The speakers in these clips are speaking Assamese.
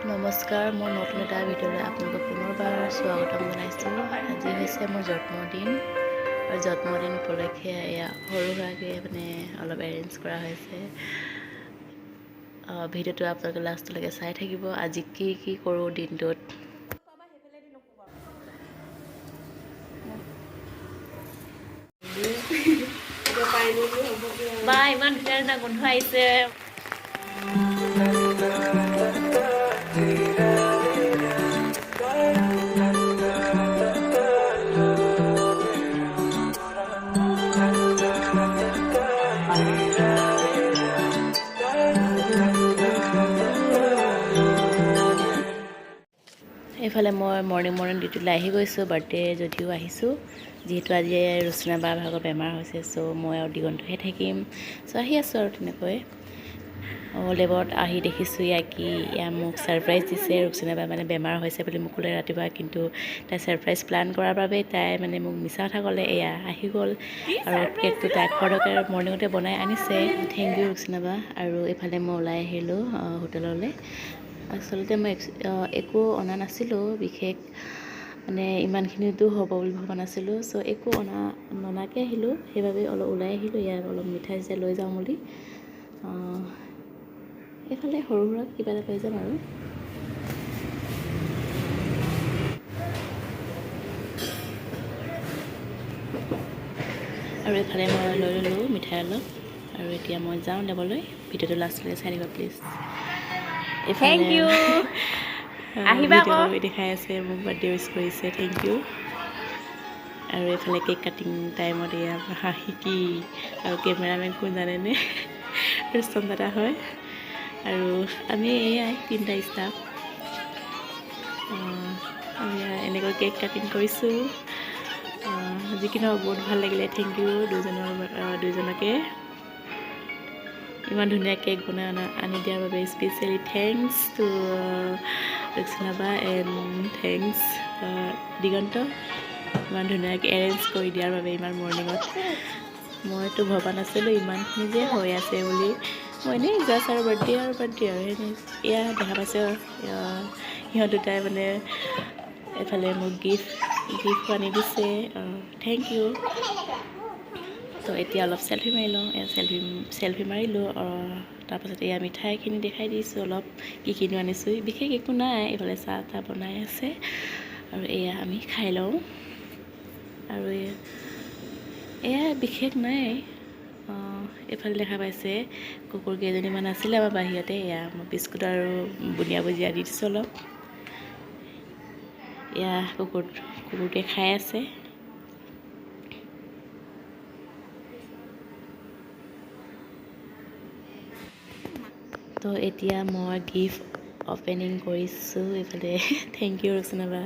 নমস্কাৰ, মোৰ নতুন এটা ভিডিঅ'লৈ আপোনালোকক পুনৰবাৰ স্বাগতম জনাইছোঁ। আজি হৈছে মোৰ জন্মদিন আৰু জন্মদিন উপলক্ষে এয়া সৰু সুৰাকৈ অলপ এৰেঞ্জ কৰা হৈছে। ভিডিঅ'টো আপোনালোকে লাষ্টলৈকে চাই থাকিব। আজি কি কৰোঁ দিনটোত। বা ইমান ধুনীয়া ধুনীয়া গোন্ধ আহিছে। এইফালে মই মৰ্ণিং ডিউটিলৈ আহি গৈছোঁ, বাৰ্থডে যদিও আহিছোঁ। যিহেতু আজি ৰুচিনা বাৰ ভাগৰ বেমাৰ হৈছে, চ' মই আৰু দিগন্তহে থাকিম। চ' আহি আছোঁ আৰু তেনেকৈ লেবত আহি দেখিছোঁ ইয়া মোক ছাৰপ্ৰাইজ দিছে। ৰুচিনা বাৰ বেমাৰ হৈছে বুলি মোক ক'লে ৰাতিপুৱা, কিন্তু তাই ছাৰপ্ৰাইজ প্লান কৰাৰ বাবে তাই মোক মিছা কথা ক'লে। এয়া আহি গ'ল আৰু কেকটো তাই ঘৰতে মৰ্ণিঙতে বনাই আনিছে। থেংক ইউ ৰুচিনা বা। আৰু এইফালে মই ওলাই আহিলোঁ হোটেললৈ। আচলতে মই একো অনা নাছিলোঁ বিশেষ, ইমানখিনিতো হ'ব বুলি ভবা নাছিলোঁ। চ' একো ননাকৈ আহিলোঁ, সেইবাবে অলপ ওলাই আহিলোঁ। ইয়াত অলপ মিঠাই চিঠাই লৈ যাওঁ বুলি। এইফালে সৰু সুৰা কিবা এটা পাই যাম আৰু এইফালে মই লৈ ল'লোঁ মিঠাই অলপ। আৰু এতিয়া মই যাওঁ লেবলৈ। ভিডিঅ'টো লাষ্টলৈকে চাই দিব প্লিজ। Thank U. আহিবা আকৌ। দেখাই আছে মোক বাৰ্থডে উইচ কৰিছে, থেংক ইউ। আৰু এইফালে কেক কাটিং টাইমত এয়া হাঁহি কি আৰু কেমেৰামেন কোন জানেনে? ৰুস্তম দাদা হয়। আৰু আমি এয়াই 3টা ষ্টাফ। আমি এনেকৈ কেক কাটিং কৰিছোঁ। যি কি নহওক বহুত ভাল লাগিলে। থেংক ইউ দুইজনকে ইমান ধুনীয়া কেক বনাই আনি দিয়াৰ বাবে। স্পেচিয়েলি থেংকছ টু ৰুচিনা বা এণ্ড থেংকছ দিগন্ত, ইমান ধুনীয়াকৈ এৰেঞ্জ কৰি দিয়াৰ বাবে ইমান মৰ্ণিঙত। মইতো ভবা নাছিলোঁ ইমানখিনি যে হৈ আছে বুলি। মই এনেই জাষ্ট আৰু বাৰ্থডে আৰু এয়া দেখা পাইছে সিহঁত দুটাই এফালে মোক গিফ্ট আনি দিছে। Thank you. তো এতিয়া অলপ চেল্ফি মাৰি লওঁ। চেল্ফি মাৰিলোঁ। তাৰপাছত এয়া মিঠাইখিনি দেখাই দিছোঁ অলপ কি আনিছোঁ। বিশেষ একো নাই, এইফালে চাহ তাহ বনাই আছে আৰু এয়া আমি খাই লওঁ। আৰু এয়া বিশেষ নাই। এইফালে দেখা পাইছে কুকুৰ কেইজনীমান আছিলে আমাৰ বাহিৰতে। এয়া মই বিস্কুট আৰু বুনিয়া ভুজিয়া দি দিছোঁ অলপ। এয়া কুকুৰটোৱে খাই আছে। তো এতিয়া মই গিফ্ট অপেনিং কৰিছোঁ। এইফালে থেংক ইউ ৰুচিনা বা।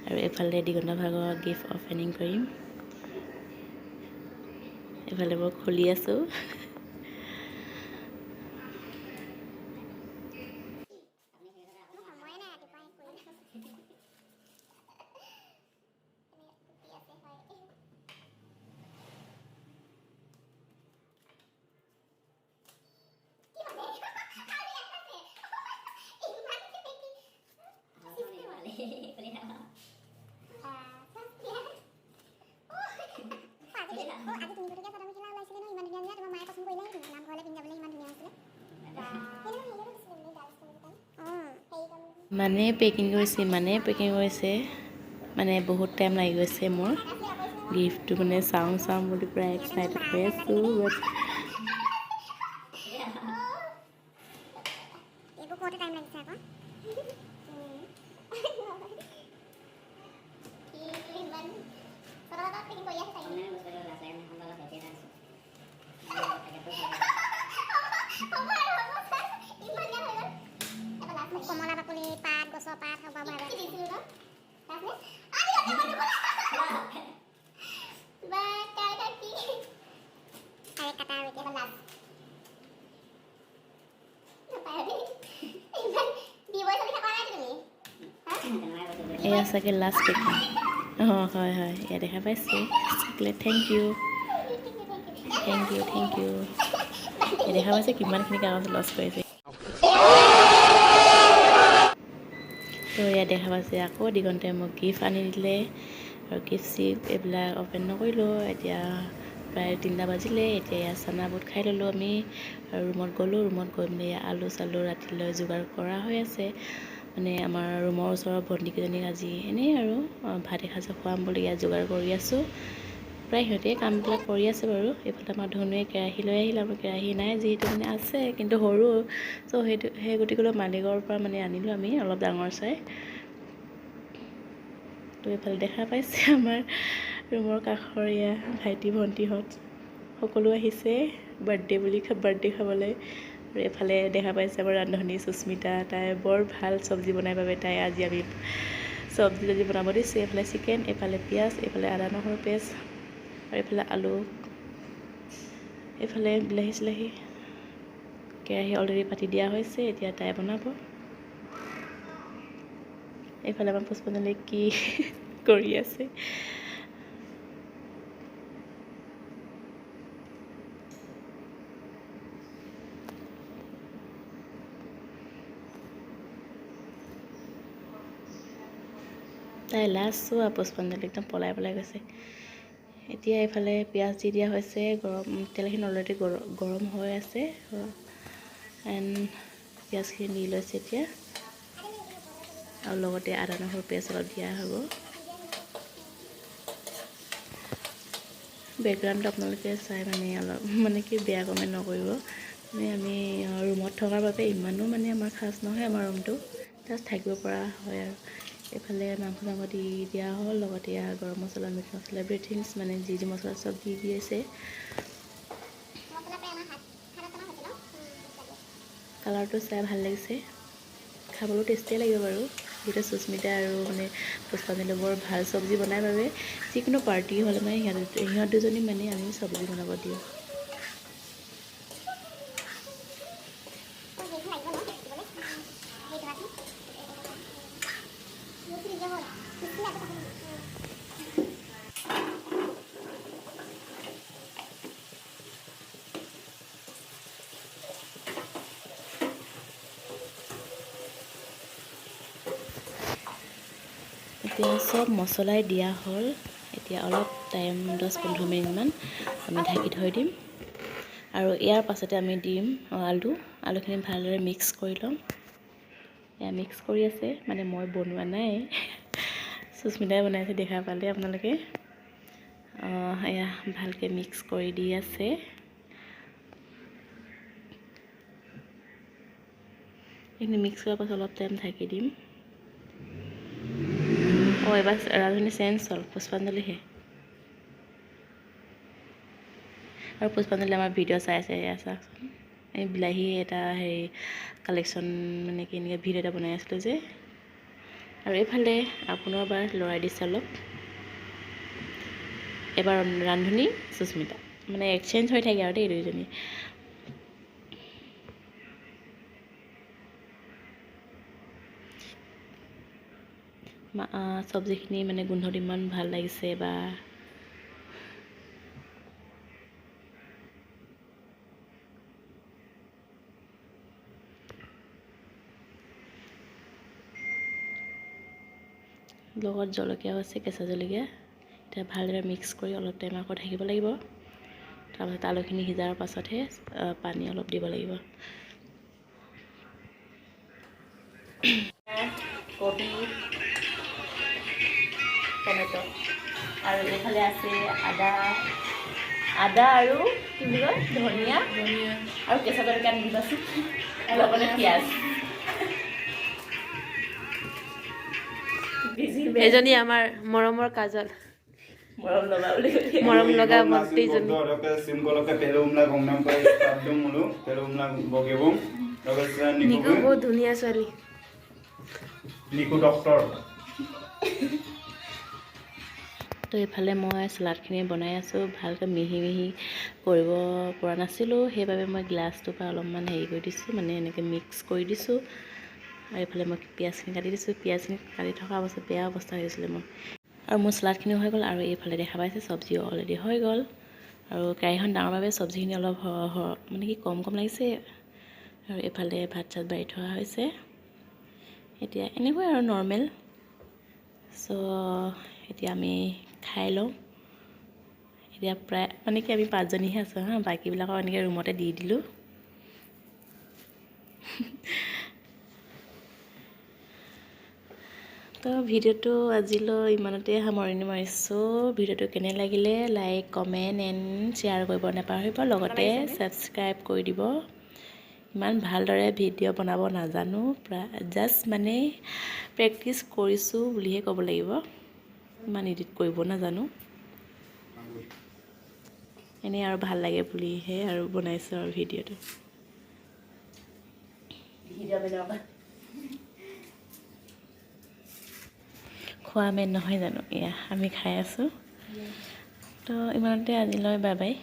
আৰু এইফালে দিগন্ত ভাগৰ গিফ্ট অপেনিং কৰিম। এইফালে মই খুলি আছোঁ। পেকিং কৰিছে বহুত টাইম লাগি গৈছে মোৰ। গিফ্টটো চাওঁ বুলি প্ৰায় এক্সাইটেড হৈ আছোঁ। কমলা বাকলি পাত গছৰ পাত হ'ব এয়া চাগে লাষ্ট কেক। হয় এয়া দেখা পাইছে চকলেট। Thank U. দেখা পাইছে কিমানখিনি কাগজ লছ কৰিছে। তো ইয়াত দেখা পাইছে আকৌ দিগন্তে মোক গিফ্ট আনি দিলে আৰু গিফ্ট চিফ এইবিলাক অ'পেন নকৰিলোঁ। এতিয়া প্ৰায় 3টা বাজিলে। এতিয়া ইয়াত চানা বুট খাই ল'লোঁ আমি আৰু ৰুমত গ'লোঁ। ৰুমত গৈ মেলি আলু চালু ৰাতিলৈ যোগাৰ কৰা হৈ আছে। মানে আমাৰ ৰুমৰ ওচৰৰ ভণ্টিকেইজনীক আজি এনেই আৰু ভাত এসাঁজ খুৱাম বুলি ইয়াত যোগাৰ কৰি আছোঁ। প্ৰায় সিহঁতে কামবিলাক কৰি আছে বাৰু। এইফালে আমাৰ ধনুৱে কেৰাহী লৈ আহিলে। আমাৰ কেৰাহী নাই যিহেতু মানে আছে কিন্তু সৰু, চ' সেই গতিকে মালিকৰ পৰা মানে আনিলোঁ আমি অলপ ডাঙৰ চাই। তো এইফালে দেখা পাইছে আমাৰ ৰুমৰ কাষৰীয়া ভাইটি ভণ্টিহঁত সকলো আহিছে বাৰ্থডে খাবলৈ। আৰু এইফালে দেখা পাইছে আমাৰ ৰান্ধনী সুস্মিতা, তাই বৰ ভাল চব্জি বনাই বাবে তাই আজি আমি চব্জি বনাব দিছোঁ। এইফালে চিকেন, এইফালে পিঁয়াজ, এইফালে আদা নহৰু পেষ্ট আৰু এইফালে আলু, এইফালে বিলাহী চিলাহী। কেৰাহী অলৰেডি পাতি দিয়া হৈছে, এতিয়া তাই বনাব। এইফালে আমাৰ পুষ্পাঞ্জলি কি কৰি আছে। তাই লাষ্ট চোৱা পুষ্পাঞ্জলি একদম পলাই গৈছে। এতিয়া এইফালে পিঁয়াজ দি দিয়া হৈছে, তেলখিনি অলৰেডি গৰম হৈ আছে এণ্ড পিঁয়াজখিনি দি লৈছে এতিয়া আৰু লগতে আদা নহৰু পেষ্ট অলপ দিয়া হ'ব। বেকগ্ৰাউণ্ডটো আপোনালোকে চাই মানে অলপ মানে কি বেয়া কমেণ্ট নকৰিব। মানে আমি ৰুমত থকাৰ বাবে ইমানো মানে আমাৰ খাচ নহয় আমাৰ ৰুমটো, জাষ্ট থাকিব পৰা হয় আৰু। এইফালে মাংস দি দিয়া হ'ল, লগতে গৰম মছলা মিট মছলা এভৰিথিংছ মানে যি মছলা চব দি দিছে। কালাৰটো চাই ভাল লাগিছে, খাবলৈও টেষ্টিয়ে লাগিব বাৰু। গোটেই সুস্মিতা আৰু মানে পুষ্পাঞ্জলি বৰ ভাল চব্জি বনাই বাবে যিকোনো পাৰ্টি হ'লে মানে সিহঁত দুজনী মানে আমি চব্জি বনাব দিওঁ। এতিয়া চব মছলাই দিয়া হ'ল। এতিয়া অলপ টাইম 10-15 মিনিটমান আমি ঢাকি থৈ দিম আৰু ইয়াৰ পাছতে আমি দিম আলুখিনি ভালদৰে মিক্স কৰি ল'ম। এয়া মিক্স কৰি আছে, মানে মই বনোৱা নাই, সুস্মিতাই বনাইছে দেখা পালে আপোনালোকে। এয়া ভালকৈ মিক্স কৰি দি আছে। এইখিনি মিক্স কৰাৰ পাছত অলপ টাইম ঢাকি দিম। এবাৰ ৰান্ধনী চেঞ্জ হ'ল, পুষ্পাঞ্জলিহে। আৰু পুষ্পাঞ্জলি আমাৰ ভিডিঅ' চাই আছে, এয়া চাওকচোন। এই বিলাহী এটা হেৰি কালেকশ্যন মানে কি এনেকৈ ভিডিঅ' এটা বনাই আছিলোঁ যে। আৰু এইফালে পুনৰবাৰ লৰাই দিছে অলপ। এবাৰ ৰান্ধনী সুস্মিতা, মানে এক্সচেঞ্জ হৈ থাকে আৰু দেই দুইজনী। চব্জিখিনি মানে গোন্ধটো ইমান ভাল লাগিছে বা লগত জলকীয়াও আছে, কেঁচা জলকীয়া। এতিয়া ভালদৰে মিক্স কৰি অলপ টাইম আকৌ থাকিব লাগিব। তাৰপাছত আলুখিনি সিজাৰ পাছতহে পানী অলপ দিব লাগিব। কবি, টমেটো আৰু এইফালে আছে আদা আৰু কি বুলি কয় ধনিয়া আৰু কেঁচা জলকীয়া আনি দিবাচোন, লগতে পিঁয়াজ। এজনী আমাৰ মৰমৰ কাজল, মৰম লগা ভণ্টিজনী। নিকু বহুত ধুনীয়া ছোৱালী। তো এইফালে মই চালাডখিনি বনাই আছোঁ। ভালকৈ মিহি কৰিব পৰা নাছিলোঁ, সেইবাবে মই গ্লাছটোৰ পৰা অলপমান হেৰি কৰি দিছোঁ, মানে এনেকৈ মিক্স কৰি দিছোঁ। আৰু এইফালে মই পিঁয়াজখিনি কাটি দিছোঁ। পিঁয়াজখিনি কাটি থকা অৱস্থাত বেয়া অৱস্থা হৈ গৈছিলে মোৰ। আৰু মোৰ চালাডখিনিও হৈ গ'ল, আৰু এইফালে দেখা পাইছে চব্জিও অলৰেডি হৈ গ'ল। আৰু কেৰাহীখন ডাঙৰ বাবে চব্জিখিনি অলপ মানে কি কম লাগিছে। আৰু এইফালে ভাত চাত বাঢ়ি থোৱা হৈছে। এতিয়া এনেকৈ আৰু নৰ্মেল চ' এতিয়া আমি খাই লওঁ এতিয়া প্ৰায় মানে কি আমি 5 জনীহে আছোঁ হা বাকীবিলাকক এনেকৈ ৰুমতে দি দিলোঁ তো ভিডিঅ'টো আজিলৈ ইমানতে সামৰণি মাৰিছোঁ ভিডিঅ'টো কেনে লাগিলে লাইক কমেণ্ট এণ্ড শ্বেয়াৰ কৰিব নাপাহৰিব লগতে ছাবস্ক্ৰাইব কৰি দিব ইমান ভালদৰে ভিডিঅ' বনাব নাজানো জাষ্ট মানে প্ৰেক্টিচ কৰিছোঁ বুলিহে ক'ব লাগিব ইমান এডিট কৰিব নাজানো এনেই আৰু ভাল লাগে বুলিহে আৰু বনাইছোঁ আৰু ভিডিঅ'টো খোৱা মেন নহয় জানো এয়া আমি খাই আছোঁ তো ইমানতে আজিলৈ বাই বাই